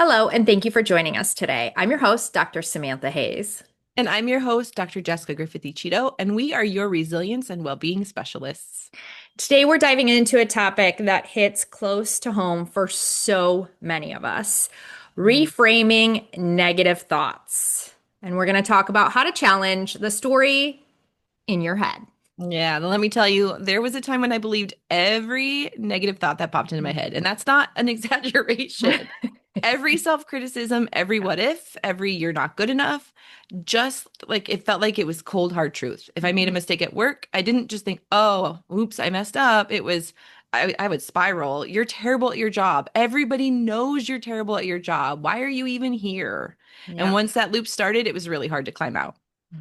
Hello, and thank you for joining us today. I'm your host, Dr. Samantha Hayes. And I'm your host, Dr. Jessica Griffith-Cheeto, and we are your resilience and well-being specialists. Today, we're diving into a topic that hits close to home for so many of us: reframing negative thoughts. And we're going to talk about how to challenge the story in your head. Yeah, let me tell you, there was a time when I believed every negative thought that popped into my head, and that's not an exaggeration. Every self-criticism, every what if, every you're not good enough, just like it felt like it was cold hard truth. If I made a mistake at work, I didn't just think, oh, oops, I messed up. It was, I would spiral. You're terrible at your job. Everybody knows you're terrible at your job. Why are you even here? And Yeah. once that loop started, it was really hard to climb out.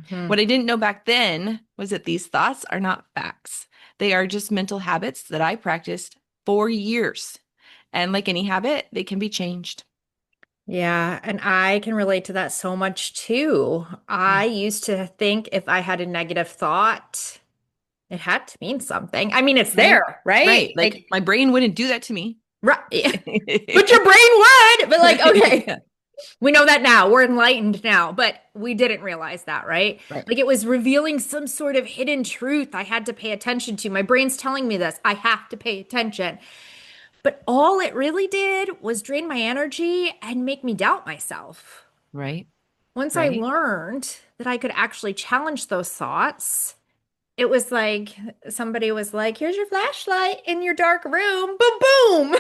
Mhm. What I didn't know back then was that these thoughts are not facts. They are just mental habits that I practiced for years. And like any habit, they can be changed. Yeah, and I can relate to that so much too. Yeah. I used to think if I had a negative thought, it had to mean something. I mean, it's Right. there, right? Right. Like Like, my brain wouldn't do that to me. right. But your brain would. But like, okay, Yeah. we know that now. We're enlightened now, but we didn't realize that, right? Right. Like it was revealing some sort of hidden truth I had to pay attention to. My brain's telling me this. I have to pay attention. But all it really did was drain my energy and make me doubt myself. Right. Once I Right. learned that I could actually challenge those thoughts, it was like somebody was like, here's your flashlight in your dark room. Boom, boom.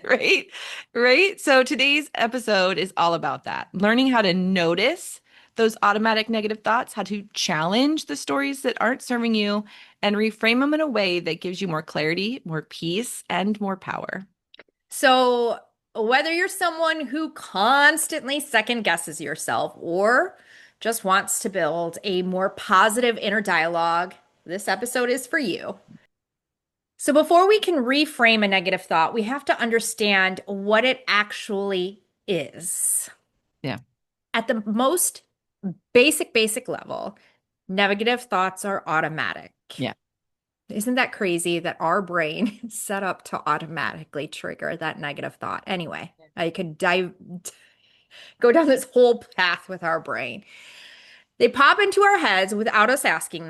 Right. Right. So today's episode is all about that. Learning how to notice those automatic negative thoughts, how to challenge the stories that aren't serving you, and reframe them in a way that gives you more clarity, more peace, and more power. So, whether you're someone who constantly second guesses yourself or just wants to build a more positive inner dialogue, this episode is for you. So, before we can reframe a negative thought, we have to understand what it actually is. Yeah. At the most basic level, negative thoughts are automatic. Yeah. Isn't that crazy that our brain is set up to automatically trigger that negative thought? Anyway, I could go down this whole path with our brain. They pop into our heads without us asking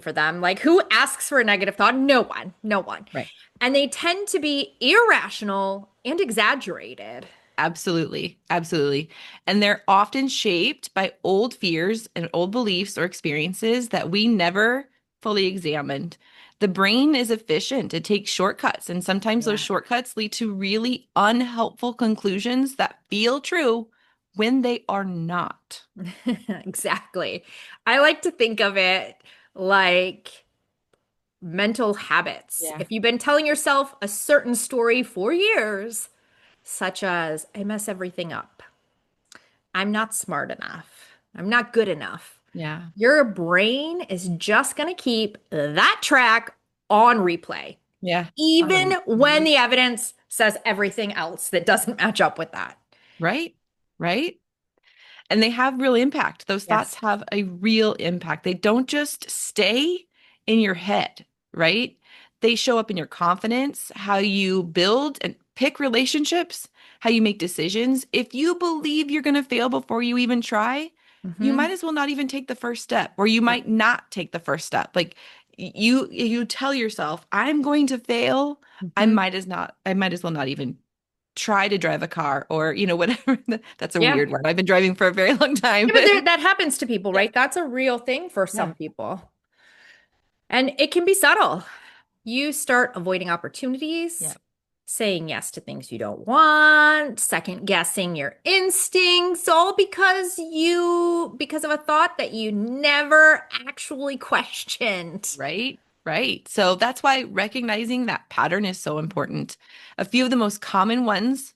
for them. Like, who asks for a negative thought? No one, no one. Right. And they tend to be irrational and exaggerated. Absolutely. Absolutely. And they're often shaped by old fears and old beliefs or experiences that we never fully examined. The brain is efficient. It takes shortcuts, and sometimes those Yeah. shortcuts lead to really unhelpful conclusions that feel true when they are not. Exactly. I like to think of it like mental habits. Yeah. If you've been telling yourself a certain story for years, such as, I mess everything up, I'm not smart enough, I'm not good enough, Yeah. your brain is just going to keep that track on replay, Yeah. On a even when re- the evidence says everything else that doesn't match up with that. right? Right? And they have real impact. Those thoughts Yes. have a real impact. They don't just stay in your head, right? They show up in your confidence, how you build and pick relationships, how you make decisions. If you believe you're going to fail before you even try, you Hmm. might as well not even take the first step, or you might not take the first step. Like you tell yourself, I'm going to fail. Hmm. I might as well not even try to drive a car or, whatever. That's a Yeah. weird one. I've been driving for a very long time. Yeah, but that happens to people, Yeah. right? That's a real thing for Yeah. some people. And it can be subtle. You start avoiding Yeah. opportunities, saying yes to things you don't want, second guessing your instincts, all because of a thought that you never actually questioned. Right. Right. So that's why recognizing that pattern is so important. A few of the most common ones,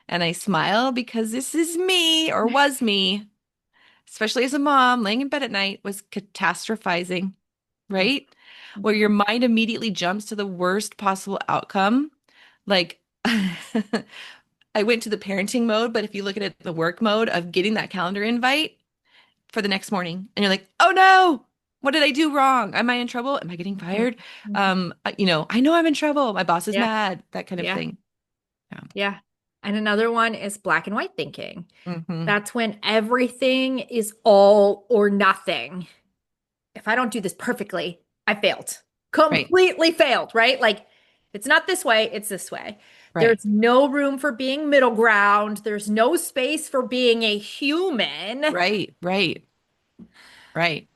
and I smile because this is me or was me, especially as a mom laying in bed at night, was catastrophizing, right? Where your Mhm. mind immediately jumps to the worst possible outcome. Like, I went to the parenting mode, but if you look at it, the work mode of getting that calendar invite for the next morning, and you're like, oh no, what did I do wrong? Am I in trouble? Am I getting Mhm. fired? Mhm. I know I'm in trouble. My boss is Yeah, mad, that kind of yeah, thing. Yeah. yeah. And another one is black and white thinking. Hmm. That's when everything is all or nothing. If I don't do this perfectly, I failed. Right. Completely failed, right? Like, it's not this way, it's this way. Right. There's no room for being middle ground. There's no space for being a human. Right. Right. Right.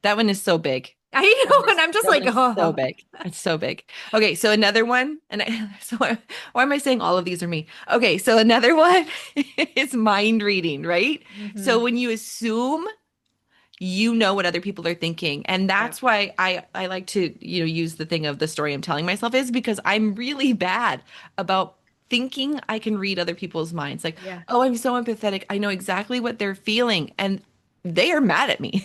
That one is so big. I That one know, and is, I'm just that one like, is so oh. big. It's so big. Okay, so another one, and so why am I saying all of these are me? Okay, so another one is mind reading, right? So Hmm. when you assume you know what other people are thinking, and Yeah. that's why I like to use the thing of the story I'm telling myself is because I'm really bad about thinking I can read other people's minds. Like, Yeah. oh, I'm so empathetic, I know exactly what they're feeling, and they are mad at me.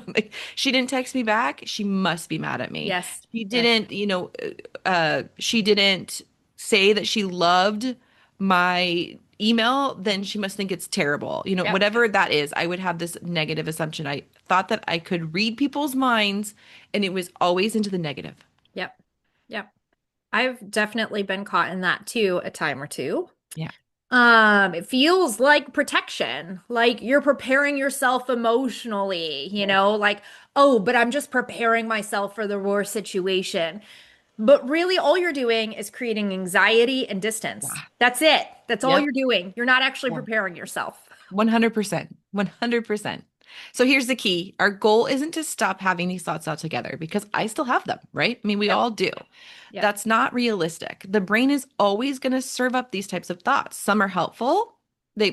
Like, she didn't text me back, she must be mad at me. Yes. She Yes. didn't, she didn't say that she loved my email, then she must think it's terrible. Yep. Whatever that is, I would have this negative assumption. I thought that I could read people's minds, and it was always into the negative. Yep. Yep. I've definitely been caught in that too, a time or two. Yeah. It feels like protection, like you're preparing yourself emotionally, Yes. like, oh, but I'm just preparing myself for the worst situation. But really, all you're doing is creating anxiety and distance. Yeah. That's it. That's all Yep. you're doing. You're not actually Yeah. preparing yourself. 100%. 100%. So here's the key. Our goal isn't to stop having these thoughts altogether because I still have them, right? I mean, we Yep. all do. Yep. That's not realistic. The brain is always going to serve up these types of thoughts. Some are helpful. They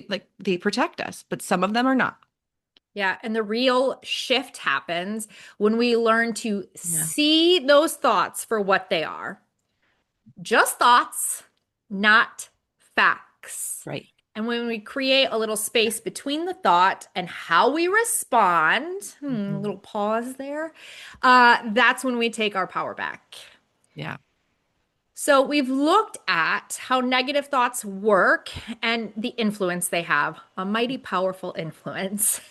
protect us, but some of them are not. Yeah. And the real shift happens when we learn to Yeah. see those thoughts for what they are. Just thoughts, not facts. Right. And when we create a little space between the thought and how we respond, a Mhm. little pause there, that's when we take our power back. Yeah. So we've looked at how negative thoughts work and the influence they have, a mighty powerful influence.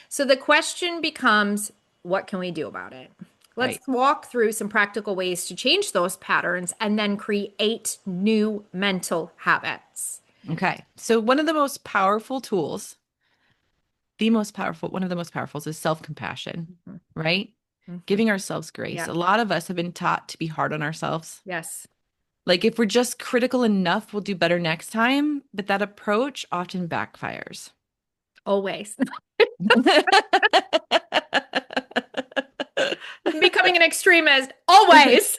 So the question becomes, what can we do about it? Let's Right. walk through some practical ways to change those patterns and then create new mental habits. Okay. So one of the most powerful tools, one of the most powerful is self-compassion, Mhm. right? Mhm. Giving ourselves grace. Yeah. A lot of us have been taught to be hard on ourselves. Yes. Like if we're just critical enough, we'll do better next time, but that approach often backfires. Always. Becoming an extremist. Always.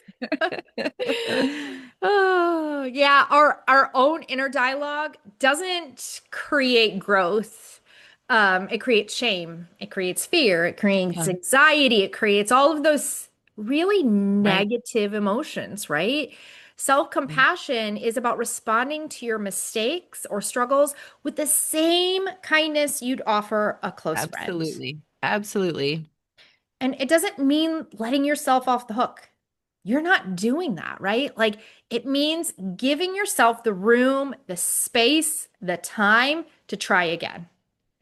Oh, yeah. Our own inner dialogue doesn't create growth. It creates shame. It creates fear. It creates Yeah, anxiety. It creates all of those really right. negative emotions, right? Self-compassion is about responding to your mistakes or struggles with the same kindness you'd offer a close friend. Absolutely. Absolutely. And it doesn't mean letting yourself off the hook. You're not doing that, right? Like it means giving yourself the room, the space, the time to try again.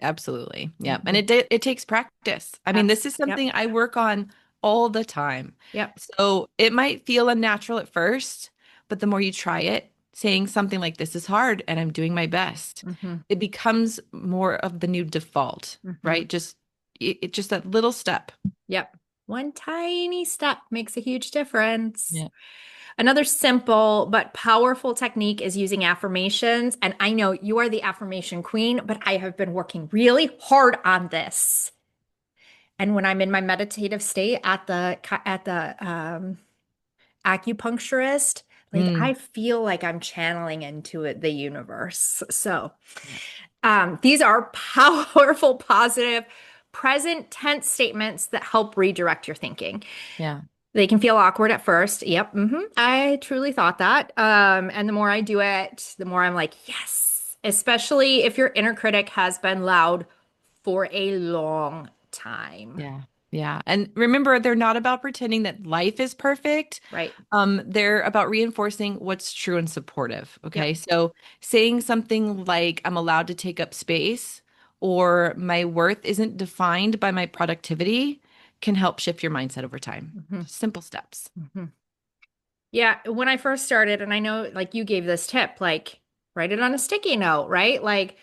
Absolutely. Yeah. And Mhm. it takes practice. I mean, this is Yep. something I work on all the time. Yep. So it might feel unnatural at first, but the more you try it, saying something like this is hard and I'm doing my best, Hmm. it becomes more of the new default, Hmm. right? Just just that little step. Yep. One tiny step makes a huge difference. Yeah. Another simple but powerful technique is using affirmations. And I know you are the affirmation queen, but I have been working really hard on this. And when I'm in my meditative state at the acupuncturist, like I Mm. feel like I'm channeling into it, the universe. So, Yeah. these are powerful, positive, present tense statements that help redirect your thinking. Yeah. They can feel awkward at first. Yep. I truly thought that. And the more I do it, the more I'm like, yes, especially if your inner critic has been loud for a long time. Yeah. Yeah. And remember, they're not about pretending that life is perfect. Right. They're about reinforcing what's true and supportive. Yep. Okay. So saying something like, I'm allowed to take up space or my worth isn't defined by my productivity can help shift your mindset over time. Hmm. Simple steps. Hmm. Yeah, when I first started, and I know like you gave this tip, like Write it on a sticky note, right? Like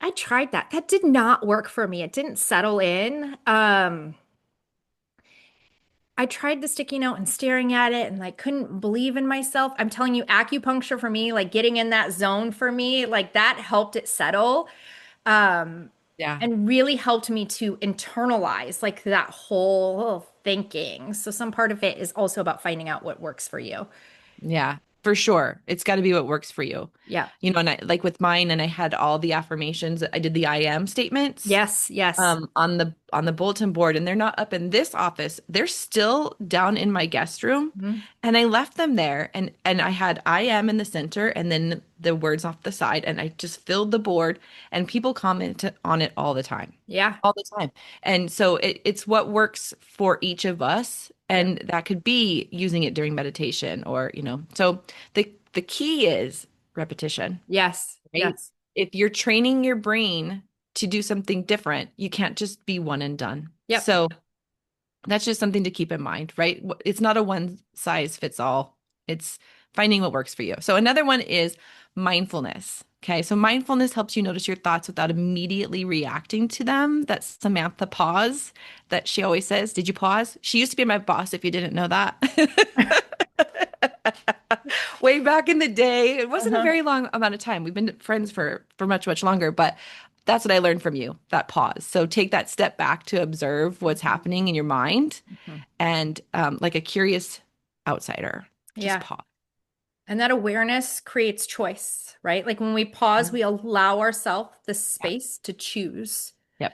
I tried that. That did not work for me. It didn't settle in. I tried the sticky note and staring at it and like couldn't believe in myself. I'm telling you, acupuncture for me, like getting in that zone for me, like that helped it settle. Um, Yeah. and really helped me to internalize like that whole thinking. So some part of it is also about finding out what works for you. Yeah, for sure. It's got to be what works for you. Yeah. You know, and I like with mine and I had all the affirmations. I did the I am statements Yes, yes. on the bulletin board and they're not up in this office. They're still down in my guest room Mhm. and I left them there and I had I am in the center and then the words off the side and I just filled the board and people comment on it all the time. Yeah. All the time. And so it's what works for each of us Yep. and that could be using it during meditation or, you know. So the key is repetition, Yes. right? Yes. If you're training your brain to do something different, you can't just be one and done. Yep. So that's just something to keep in mind, right? It's not a one size fits all. It's finding what works for you. So another one is mindfulness. Okay. So mindfulness helps you notice your thoughts without immediately reacting to them. That's Samantha pause that she always says. Did you pause? She used to be my boss if you didn't know that. Way back in the day. It wasn't a Uh-huh. very long amount of time. We've been friends for much, much longer, but that's what I learned from you, that pause. So take that step back to observe what's Mhm. happening in your mind Mhm. and like a curious outsider, just Yeah. pause. And that awareness creates choice, right? Like when we pause, Mhm. we allow ourselves the Yeah. space to choose. Yep.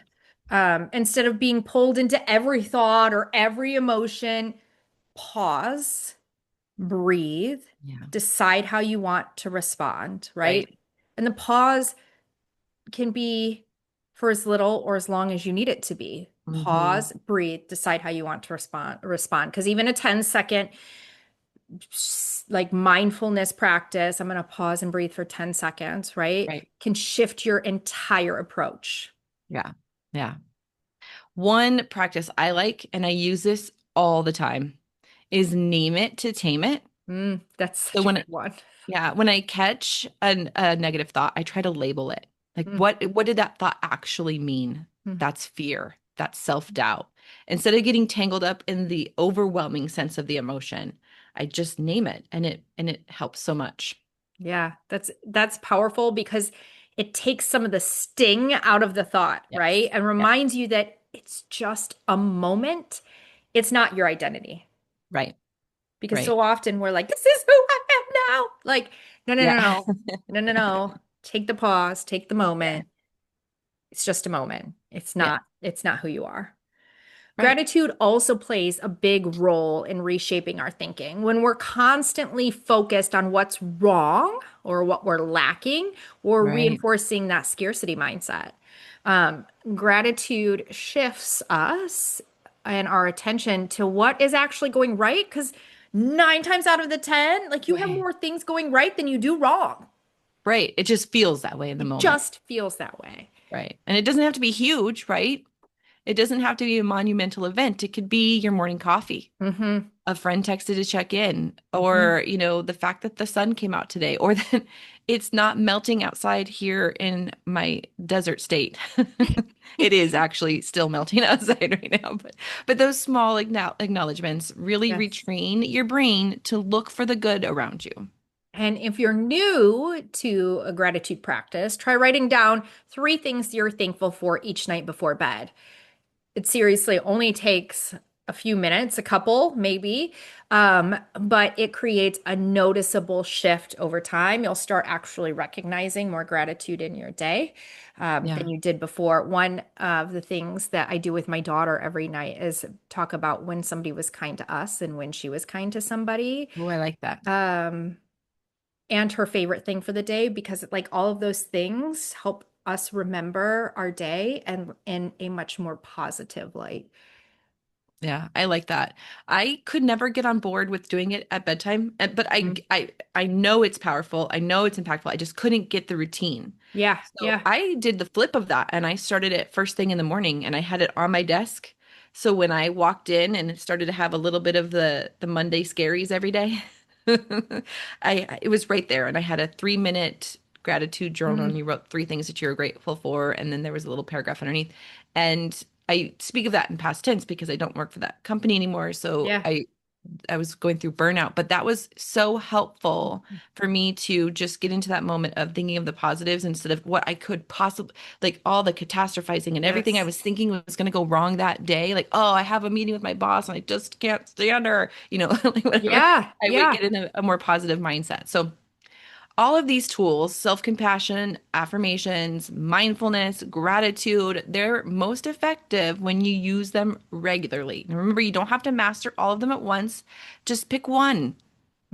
Instead of being pulled into every thought or every emotion, pause, breathe, Yeah. decide how you want to respond, right? Right. And the pause can be for as little or as long as you need it to be. Hmm. Pause, breathe, decide how you want to respond. Because even a 10-second like mindfulness practice, I'm going to pause and breathe for 10 seconds, right? Right. Can shift your entire approach. Yeah. Yeah. One practice I like, and I use this all the time, is name it to tame it. That's So such a when good one. Yeah, when I catch a negative thought, I try to label it. Like Mm, what did that thought actually mean? mm. That's fear, that's self-doubt. Instead of getting tangled up in the overwhelming sense of the emotion, I just name it and it helps so much. Yeah, that's powerful because it takes some of the sting out of the thought, right? Yes. And Yeah. reminds you that it's just a moment. It's not your identity. Right. Because Right. so often we're like, this is who I am now. Like, no, no, no, Yeah. no. No, no, no. Take the pause, take the Yeah. moment. It's just a moment. Yeah. It's not who you are. Right. Gratitude also plays a big role in reshaping our thinking. When we're constantly focused on what's wrong or what we're lacking, or Right. reinforcing that scarcity mindset. Gratitude shifts us and our attention to what is actually going right. Because 9 times out of the 10, like you have Right. more things going right than you do wrong. Right. It just feels that way in the It moment. just feels that way. Right. And it doesn't have to be huge, right? It doesn't have to be a monumental event. It could be your morning coffee. Mm-hmm. A friend texted to check in, Mm-hmm. or, the fact that the sun came out today, or that it's not melting outside here in my desert state. It is actually still melting outside right now, but those small acknowledgments really Yes. retrain your brain to look for the good around you. And if you're new to a gratitude practice, try writing down 3 things you're thankful for each night before bed. It seriously only takes a few minutes, a couple maybe, but it creates a noticeable shift over time. You'll start actually recognizing more gratitude in your day than Yeah. you did before. One of the things that I do with my daughter every night is talk about when somebody was kind to us and when she was kind to somebody. Oh, I like that. Um, and her favorite thing for the day because like all of those things help us remember our day and in a much more positive light. Yeah, I like that. I could never get on board with doing it at bedtime, but I Mm. I I know it's powerful. I know it's impactful. I just couldn't get the routine. Yeah, So yeah. I did the flip of that and I started it first thing in the morning and I had it on my desk. So when I walked in and started to have a little bit of the Monday scaries every day, it was right there and I had a 3 minute gratitude journal Mm, and you wrote three things that you're grateful for. And then there was a little paragraph underneath. And I speak of that in past tense because I don't work for that company anymore. So yeah. I was going through burnout, but that was so helpful for me to just get into that moment of thinking of the positives instead of what I could possibly, like all the catastrophizing and everything I Yes. was thinking was going to go wrong that day. Like, oh, I have a meeting with my boss and I just can't stand her, like whatever. Yeah. I would Yeah. get in a more positive mindset. So all of these tools, self-compassion, affirmations, mindfulness, gratitude, they're most effective when you use them regularly. And remember, you don't have to master all of them at once. Just pick one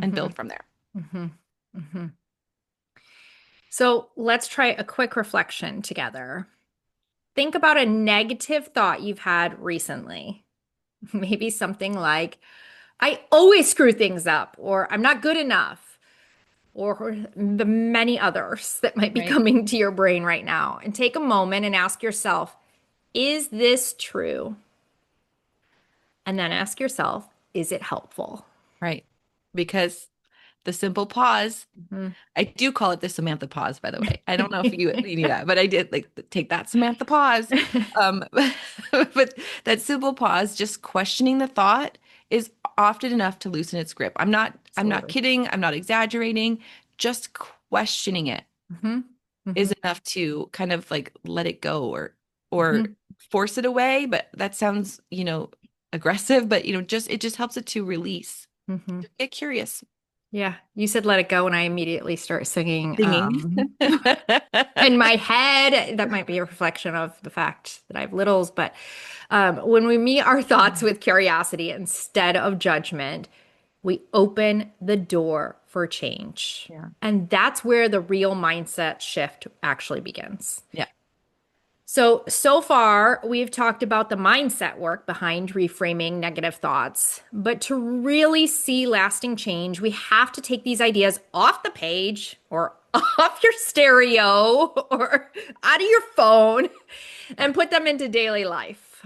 and Hmm. build from there. Hmm. Hmm. So let's try a quick reflection together. Think about a negative thought you've had recently. Maybe something like, I always screw things up, or I'm not good enough, or the many others that might be Right. coming to your brain right now. And take a moment and ask yourself, is this true? And then ask yourself, is it helpful? Right. Because the simple pause, Mhm. I do call it the Samantha pause, by the way. I don't know if you knew that, but I did like take that Samantha pause. Um, but that simple pause, just questioning the thought is often enough to loosen its grip. I'm not Absolutely. kidding. I'm not exaggerating. Just questioning it Hmm. is Hmm. enough to kind of like let it go or Hmm. force it away. But that sounds, aggressive, but just it just helps it to release. Hmm. Get curious. Yeah, you said let it go, and I immediately start singing Singing. in my head. That might be a reflection of the fact that I have littles, but when we meet our thoughts with curiosity instead of judgment, we open the door for change. Yeah. And that's where the real mindset shift actually begins. Yeah. So far, we've talked about the mindset work behind reframing negative thoughts. But to really see lasting change, we have to take these ideas off the page or off your stereo or out of your phone and put them into daily life.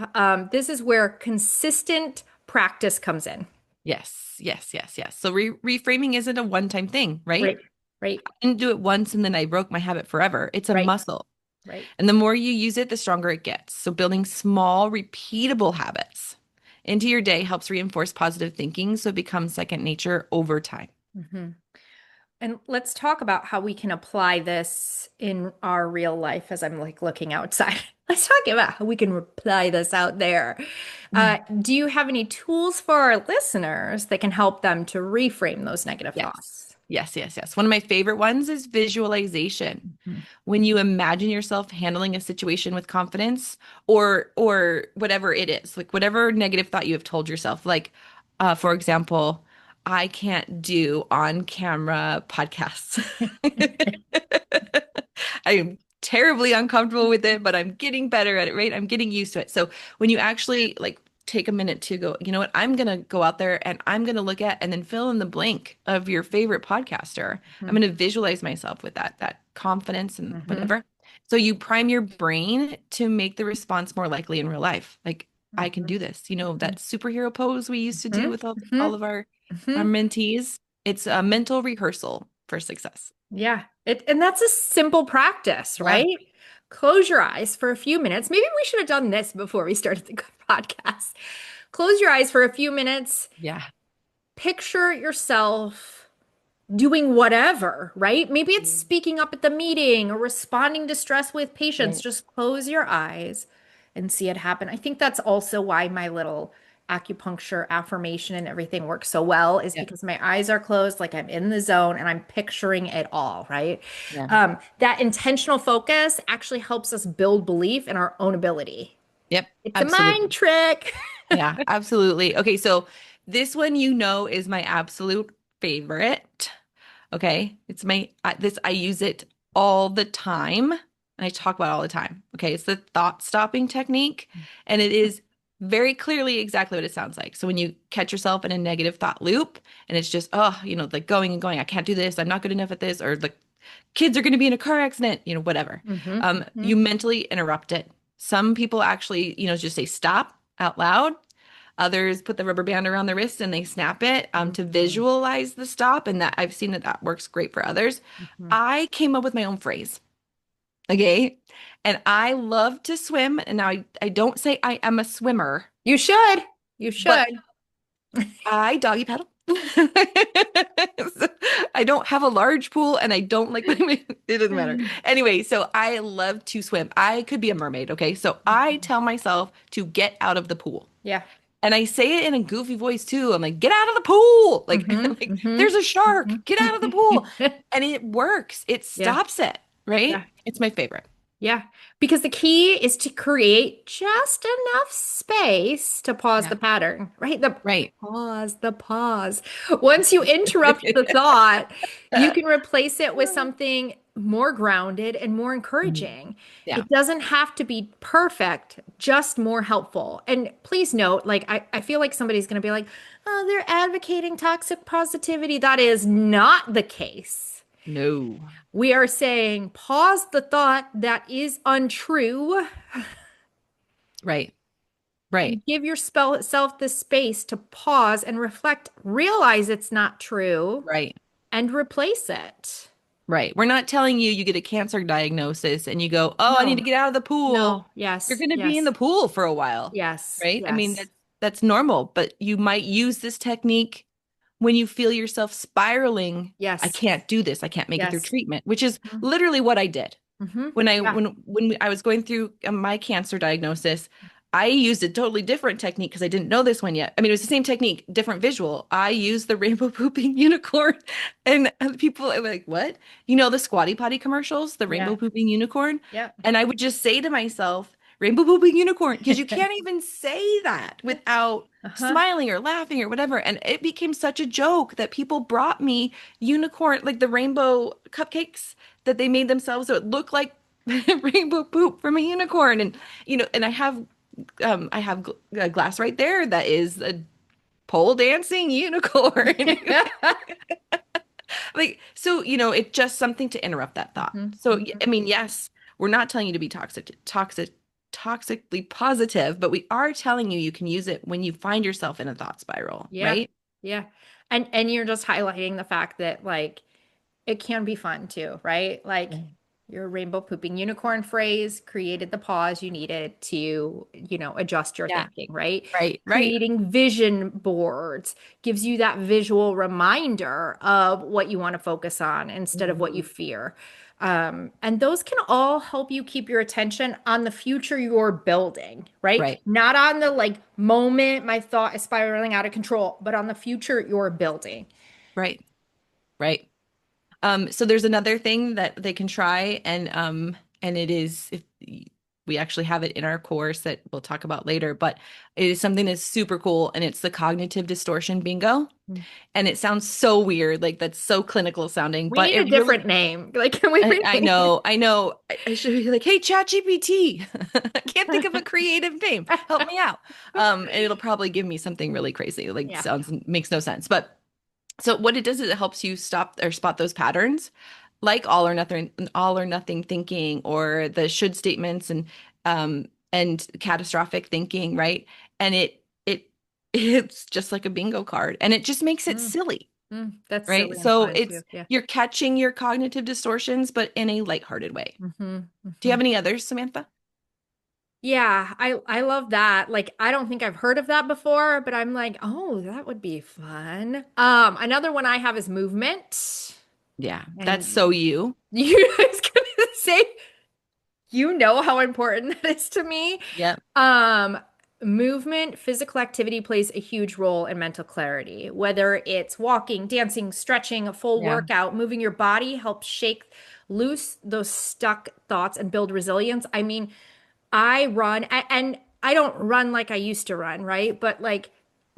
This is where consistent practice comes in. Yes, yes, yes, yes. So reframing isn't a one-time thing, right? Right, right, I didn't do it once and then I broke my habit forever. It's a right, muscle. right. And the more you use it, the stronger it gets. So building small, repeatable habits into your day helps reinforce positive thinking so it becomes second nature over time. Mhm. And let's talk about how we can apply this in our real life as I'm like looking outside. Let's talk about how we can apply this out there. Do you have any tools for our listeners that can help them to reframe those negative Yes. thoughts? Yes, yes, yes. One of my favorite ones is visualization. Mhm. When you imagine yourself handling a situation with confidence or whatever it is, like whatever negative thought you have told yourself, like for example, I can't do on-camera podcasts. I am terribly uncomfortable with it, but I'm getting better at it, right? I'm getting used to it. So when you actually like take a minute to go, you know what? I'm gonna go out there and I'm gonna look at and then fill in the blank of your favorite podcaster. I'm Mhm. gonna visualize myself with that confidence and Mhm. whatever. So you prime your brain to make the response more likely in real life. Like I can Mhm. do this. You know, that Mhm. superhero pose we used to do Mhm. with all Mhm. of our Mhm. mentees. It's a mental rehearsal for success. Yeah. And that's a simple practice, Yeah. right? Close your eyes for a few minutes. Maybe we should have done this before we started the podcast. Close your eyes for a few minutes. Yeah. Picture yourself doing whatever, right? Maybe it's Mm. speaking up at the meeting or responding to stress with patience. Right. Just close your eyes and see it happen. I think that's also why my little acupuncture affirmation and everything works so well, is Yeah. because my eyes are closed, like I'm in the zone and I'm picturing it all, right? Yeah. That intentional focus actually helps us build belief in our own ability. Yep. It's a mind Absolutely. trick. Yeah, absolutely. Okay, so this one is my absolute favorite. Okay, it's my this I use it all the time, and I talk about it all the time. Okay, it's the thought stopping technique, and it is very clearly exactly what it sounds like. So when you catch yourself in a negative thought loop, and it's just like going and going, I can't do this, I'm not good enough at this, or the kids are going to be in a car accident, whatever. Hmm. You mentally interrupt it. Some people actually, just say stop out loud. Others put the rubber band around the wrist and they snap it to Mhm. visualize the stop. And that I've seen that that works great for others. Mhm. I came up with my own phrase. Okay. And I love to swim. And now I don't say I am a swimmer, You should. You but should. I doggy paddle. I don't have a large pool and I don't like it doesn't matter. Anyway, so I love to swim. I could be a mermaid, okay? So I Mhm. tell myself to get out of the pool. Yeah. And I say it in a goofy voice too. I'm like, get out of the pool. Like, Hmm. like there's Hmm. a shark. Get out of the pool. Hmm. And it works. It Yeah. stops it, right? Yeah. It's my favorite. Yeah. Because the key is to create just enough space to pause Yeah. the pattern, right? The Right. pause, the pause. Once you interrupt the thought, you can replace it with something more grounded and more Mhm. encouraging. Yeah. It doesn't have to be perfect, just more helpful. And please note, like, I feel like somebody's going to be like, oh, they're advocating toxic positivity. That is not the case. No. We are saying pause the thought that is untrue Right. Right. and give yourself the space to pause and reflect, realize it's not true, Right. and replace it. Right. We're not telling you you get a cancer diagnosis and you go, "Oh, I need to No, get out of the no, pool." You're yes, going to be in yes, the pool for a while, yes, right? I mean, yes, that's normal, but you might use this technique when you feel yourself spiraling. I yes, can't do this. I can't make it through yes. treatment, which is Mhm. literally what I did. Mhm. When I Yeah. I was going through my cancer diagnosis, I used a totally different technique because I didn't know this one yet. I mean, it was the same technique, different visual. I used the rainbow pooping unicorn, and people are like, "What?" You know the Squatty Potty commercials, the rainbow Yeah. pooping unicorn, Yeah. and I would just say to myself, "Rainbow pooping unicorn," because you can't even say that without Uh-huh. smiling or laughing or whatever. And it became such a joke that people brought me unicorn, like the rainbow cupcakes that they made themselves so it looked like rainbow poop from a unicorn. And and I have a glass right there that is a pole dancing unicorn. Like, so, it's just something to interrupt that thought. Mhm. So, I Mhm. mean, yes, we're not telling you to be toxically positive, but we are telling you can use it when you find yourself in a thought spiral, Yeah. right? Yeah. And you're just highlighting the fact that like it can be fun too, right? Like Yeah. your rainbow pooping unicorn phrase created the pause you needed to, adjust your Yeah. thinking, right? Right, right, Creating vision boards gives you that visual reminder of what you want to focus on instead of what you Mhm. fear. And those can all help you keep your attention on the future you're building, right? Right, Not on the like moment my thought is spiraling out of control, but on the future you're building. right, right. So there's another thing that they can try, and it is if we actually have it in our course that we'll talk about later, but it is something that's super cool, and it's the cognitive distortion bingo. And it sounds so weird, like that's so clinical sounding, We but need it a really different name. Like, can we I rename know, I know. I should be like, hey, ChatGPT, I can't think of a creative name. Help me out. And it'll probably give me something really crazy, like Yeah. sounds makes no sense. But so what it does is it helps you stop or spot those patterns, like all or nothing thinking, or the should statements, and catastrophic thinking, right? And it's just like a bingo card, and it just makes it Mm, silly, that's right? silly and So fun too. it's Yeah. you're catching your cognitive distortions, but in a lighthearted way. Hmm. Do you Hmm. have any others, Samantha? Yeah, I love that. Like, I don't think I've heard of that before, but I'm like, oh, that would be fun. Another one I have is movement. Yeah, that's so And you. you I was gonna say, you know how important that is to me. Yep. Um, Movement, physical activity plays a huge role in mental clarity. Whether it's walking, dancing, stretching, a full Yeah. workout, moving your body helps shake loose those stuck thoughts and build resilience. I mean, I run and I don't run like I used to run, right? But like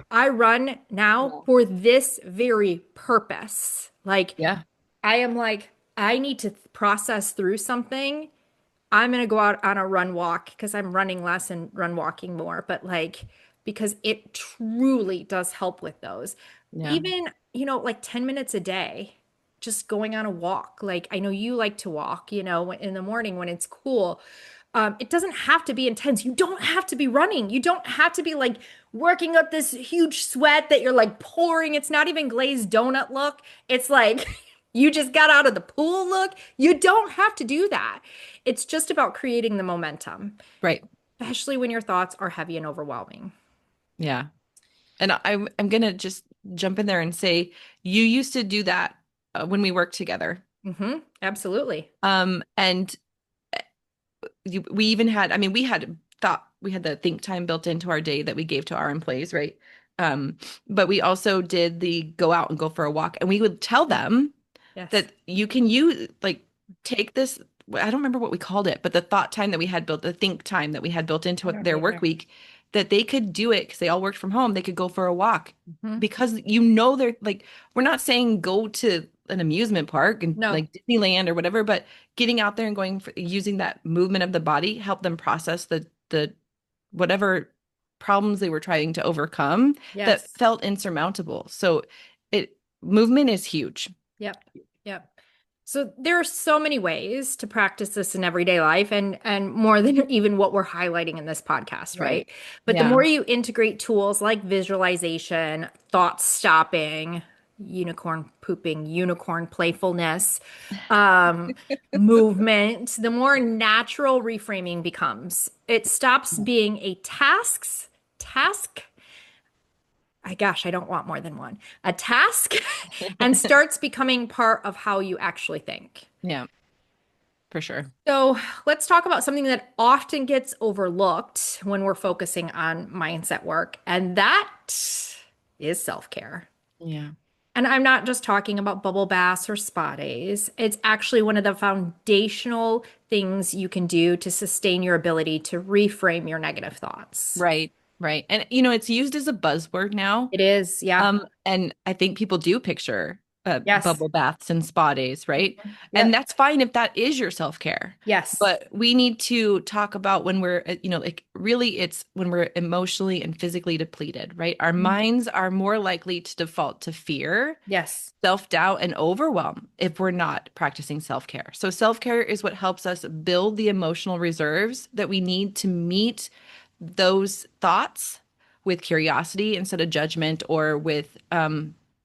I run now Yeah. for this very purpose. Like Yeah. I am like, I need to process through something. I'm gonna go out on a run walk because I'm running less and run walking more, but like because it truly does help with those. Yeah. Even, like 10 minutes a day, just going on a walk. Like I know you like to walk, in the morning when it's cool. It doesn't have to be intense. You don't have to be running. You don't have to be like working up this huge sweat that you're like pouring. It's not even glazed donut look. It's like you just got out of the pool look. You don't have to do that. It's just about creating the momentum, Right. especially when your thoughts are heavy and overwhelming. Yeah. And I'm gonna just jump in there and say you used to do that when we worked together. Absolutely. And we even had, I mean, we had the think time built into our day that we gave to our employees, right? But we also did the go out and go for a walk, and we would tell them Yes. that you can use like take this. I don't remember what we called it, but the thought time that we had built, the think time that we had built I into don't their work either. week, that they could do it because they all worked from home. They could go for a walk hmm because they're like, we're not saying go to an amusement park and No. like Disneyland or whatever, but getting out there and using that movement of the body help them process the whatever problems they were trying to overcome that Yes. felt insurmountable. So it movement is huge. Yep. Yep. So there are so many ways to practice this in everyday life and more than even what we're highlighting in this podcast, Right. right? But the Yeah. more you integrate tools like visualization, thought stopping, unicorn pooping, unicorn playfulness, um, movement, the more natural reframing becomes. It stops being a task. I gosh, I don't want more than one. A task and starts becoming part of how you actually think. Yeah, for sure. So let's talk about something that often gets overlooked when we're focusing on mindset work, and that is self-care. Yeah. And I'm not just talking about bubble baths or spa days. It's actually one of the foundational things you can do to sustain your ability to reframe your negative thoughts. Right. Right. And it's used as a buzzword now. It is, yeah. And I think people do picture Yes. bubble baths and spa days, right? And Yep. that's fine if that is your self-care. Yes. But we need to talk about when we're, like really it's when we're emotionally and physically depleted, right? Our minds are more likely to default to fear, Yes. self-doubt, and overwhelm if we're not practicing self-care. So self-care is what helps us build the emotional reserves that we need to meet those thoughts with curiosity instead of judgment, or with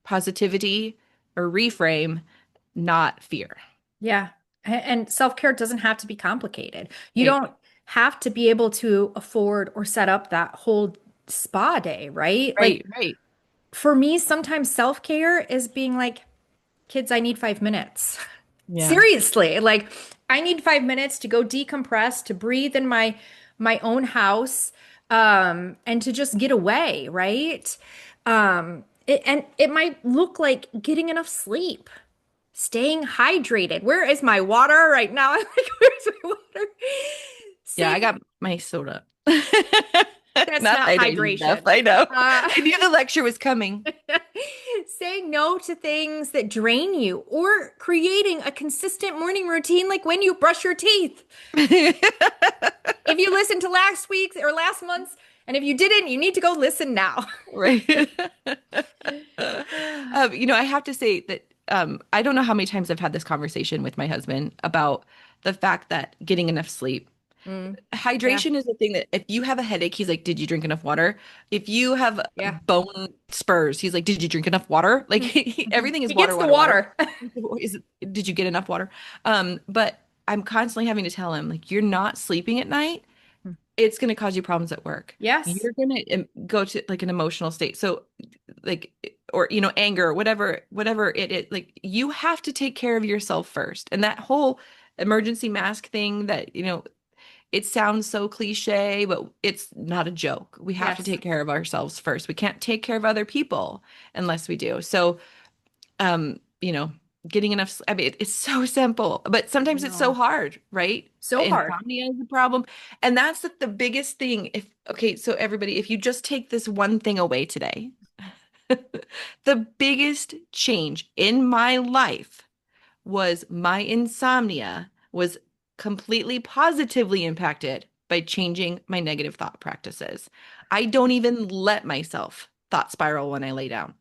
positivity or reframe, not fear. Yeah. And self-care doesn't have to be complicated. You Right, don't have to be able to afford or set up that whole spa day, right? Like right. for me, sometimes self-care is being like, kids, I need 5 minutes. Yeah. Seriously, like I need 5 minutes to go decompress, to breathe in my own house, and to just get away, right? And it might look like getting enough sleep, staying hydrated. Where is my water right now? I'm like, where's my water? Yeah, I Saying got my soda. that's Not not hydrated enough. hydration. I know. Uh, I knew the lecture was coming. saying no to things that drain you or creating a consistent morning routine like when you brush your teeth. If you listened to last week's or last month's, and if you didn't, you need to go listen now. Right. I have to say that I don't know how many times I've had this conversation with my husband about the fact that getting enough sleep. Mm, yeah, Hydration is a thing that if you have a headache, he's like, "Did you drink enough water?" If you have yeah. bone spurs, he's like, "Did you drink enough water?" Like Mhm. everything is He water, gets the water, water. water. Did you get enough water? But I'm constantly having to tell him, like, you're not sleeping at night, it's going to cause you problems at work. Yes, You're going to go to like an emotional state. So like, or, anger, whatever it is, like you have to take care of yourself first. And that whole emergency mask thing that, it sounds so cliche, but it's not a joke. We have to yes. take care of ourselves first. We can't take care of other people unless we do. So um, you know, getting enough, I mean, it's so simple, but sometimes it's so No, hard, right? so hard. Insomnia is a problem. And that's the biggest thing. Okay, so everybody, if you just take this one thing away today, the biggest change in my life was my insomnia was completely positively impacted by changing my negative thought practices. I don't even let myself thought spiral when I lay down.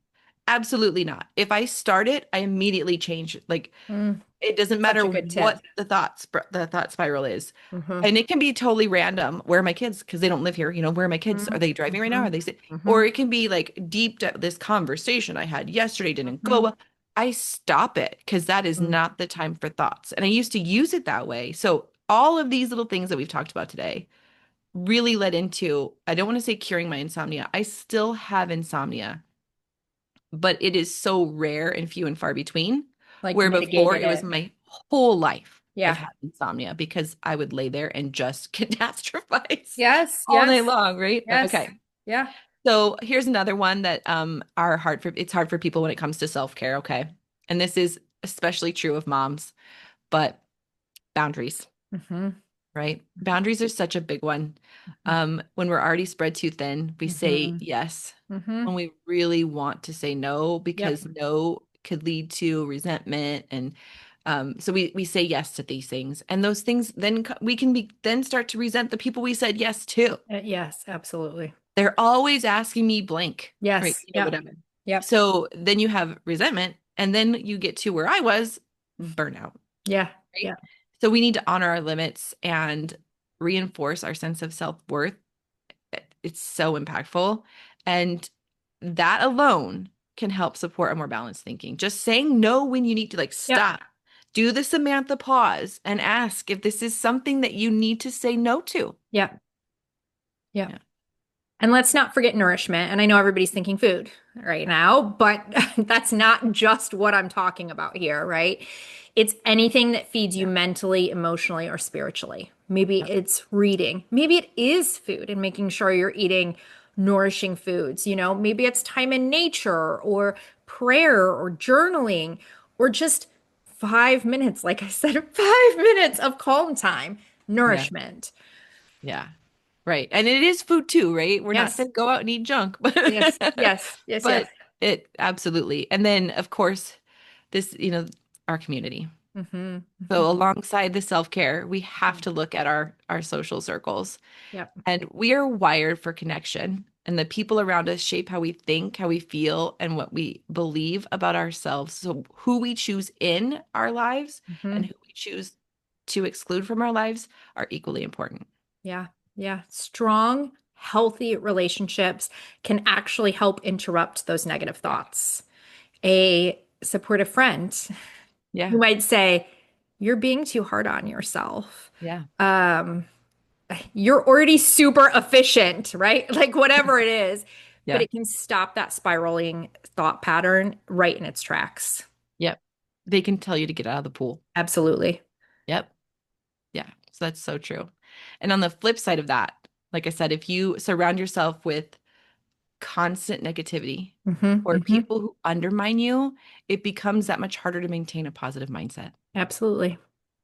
Absolutely not. If I start it, I immediately change. Like Mm, it doesn't such matter a good tip. what the thought spiral is. Hmm. And it can be totally random. Where are my kids? Because they don't live here. Where are my kids? Are Hmm. they driving right now? Hmm. Are they sit? Hmm. Or it can be like this conversation I had yesterday didn't go Hmm. well. I stop it because that is Hmm. not the time for thoughts. And I used to use it that way. So all of these little things that we've talked about today really led into, I don't want to say curing my insomnia. I still have insomnia, but it is so rare and few and far between. Like Where before mitigated it was it. my whole life I've Yeah. had insomnia because I would lay there and just catastrophize Yes, all night yes, long, right? yes. Okay. Yeah. So here's another one that are hard for it's hard for people when it comes to self-care, okay? And this is especially true of moms, but boundaries, Hmm. right? Boundaries are such a big one. When we're already spread too thin, we say Hmm. yes Hmm. when we really want to say no Yep. because no could lead to resentment and so we say yes to these things and those things then we can be then start to resent the people we said yes to. Yes, absolutely. They're always asking me blank, right? Yes. Yep. Whatever. Yep. So then you have resentment and then you get to where I was, burnout, Yeah. right? Yeah. So we need to honor our limits and reinforce our sense of self-worth. It's so impactful. And that alone can help support a more balanced thinking. Just saying no when you need to, like, Yep. stop, do the Samantha pause and ask if this is something that you need to say no to. Yep. Yep. Yeah. And let's not forget nourishment. And I know everybody's thinking food right now, but that's not just what I'm talking about here, right? It's anything that feeds you Yeah. mentally, emotionally, or spiritually. Maybe Yep. it's reading. Maybe it is food and making sure you're eating nourishing foods. Maybe it's time in nature or prayer or journaling or just 5 minutes, like I said, 5 minutes of calm time, Yeah. nourishment. Yeah. Right. And it is food too, right? We're not Yes, saying go out and eat junk, yes, yes, yes, yes. but it absolutely. And then of course, this, our community. Hmm. So Hmm. alongside the self-care, we have to look at our social circles. Yep. And we are wired for connection. And the people around us shape how we think, how we feel, and what we believe about ourselves. So who we choose in our lives and Hmm. who we choose to exclude from our lives are equally important. Yeah. Yeah. Strong, healthy relationships can actually help interrupt those negative Yeah. thoughts. A supportive friend who Yeah. might say, "You're being too hard on yourself. Yeah. Um, you're already super efficient," right? Like whatever it is, but Yeah. it can stop that spiraling thought pattern right in its tracks. Yep. They can tell you to get out of the pool. Absolutely. Yep. Yeah. So that's so true. And on the flip side of that, like I said, if you surround yourself with constant negativity Hmm. or Hmm. people who undermine you, it becomes that much harder to maintain a positive mindset. Absolutely.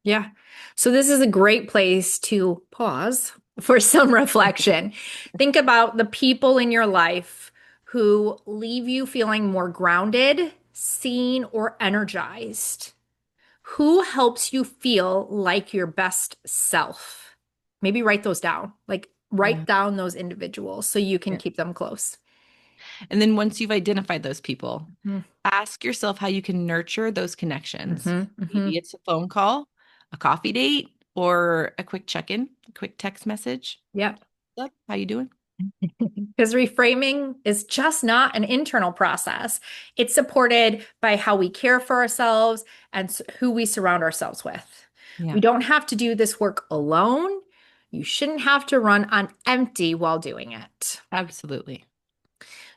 Yeah. So this is a great place to pause for some reflection. Think about the people in your life who leave you feeling more grounded, seen, or energized. Who helps you feel like your best self? Maybe write those down. Like write Yeah. down those individuals so you can Yeah. keep them close. And then once you've identified those people, Hmm. ask yourself how you can nurture those connections. Hmm. Hmm. Maybe it's a phone call, a coffee date, or a quick check-in, a quick text message. Yep. What's up? How you doing? Because reframing is just not an internal process. It's supported by how we care for ourselves and who we surround ourselves with. We Yeah, don't have to do this work alone. You shouldn't have to run on empty while doing it. absolutely.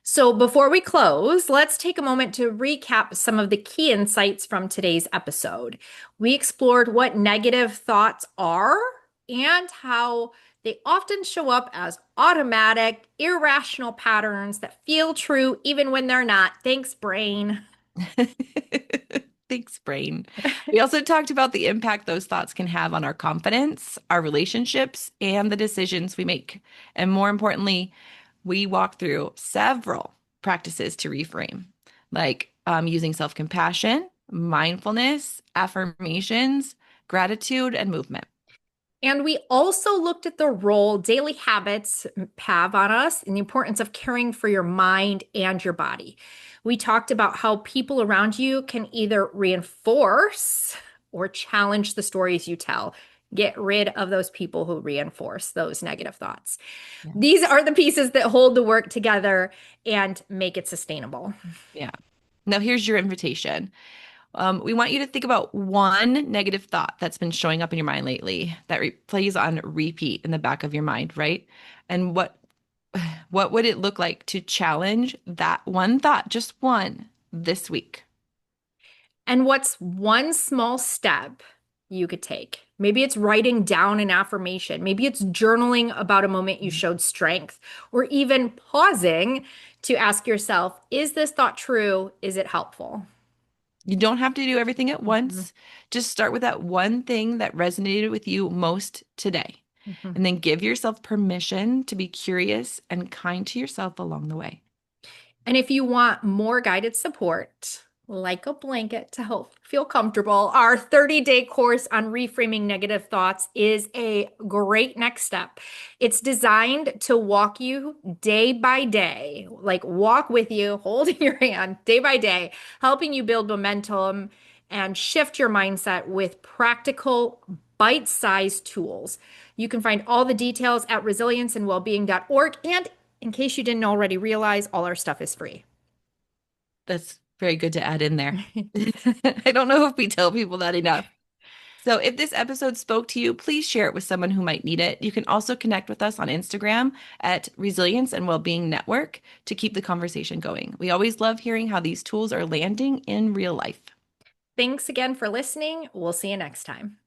So, before we close, let's take a moment to recap some of the key insights from today's episode. We explored what negative thoughts are and how they often show up as automatic, irrational patterns that feel true even when they're not. Thanks, brain. Thanks, brain. We also talked about the impact those thoughts can have on our confidence, our relationships, and the decisions we make. And more importantly, we walk through several practices to reframe, like using self compassion, mindfulness, affirmations, gratitude, and movement. And we also looked at the role daily habits have on us and the importance of caring for your mind and your body. We talked about how people around you can either reinforce or challenge the stories you tell. Get rid of those people who reinforce those negative thoughts. Yeah. These are the pieces that hold the work together and make it sustainable. Yeah. Now, here's your invitation. We want you to think about one negative thought that's been showing up in your mind lately that plays on repeat in the back of your mind, right? And what would it look like to challenge that one thought, just one, this week? And what's one small step you could take? Maybe it's writing down an affirmation. Maybe it's journaling about a moment you showed strength, or even pausing to ask yourself, is this thought true? Is it helpful? You don't have to do everything at Mhm, once. Just start with that one thing that resonated with you most today. mhm. And then give yourself permission to be curious and kind to yourself along the way. And if you want more guided support, like a blanket to help feel comfortable, our 30-day course on reframing negative thoughts is a great next step. It's designed to walk you day by day, like walk with you, holding your hand day by day, helping you build momentum and shift your mindset with practical, bite-sized tools. You can find all the details at resilienceandwellbeing.org. And in case you didn't already realize, all our stuff is free. That's very good to add in there. I don't know if we tell people that enough. So, if this episode spoke to you, please share it with someone who might need it. You can also connect with us on Instagram at Resilience and Wellbeing Network to keep the conversation going. We always love hearing how these tools are landing in real life. Thanks again for listening. We'll see you next time.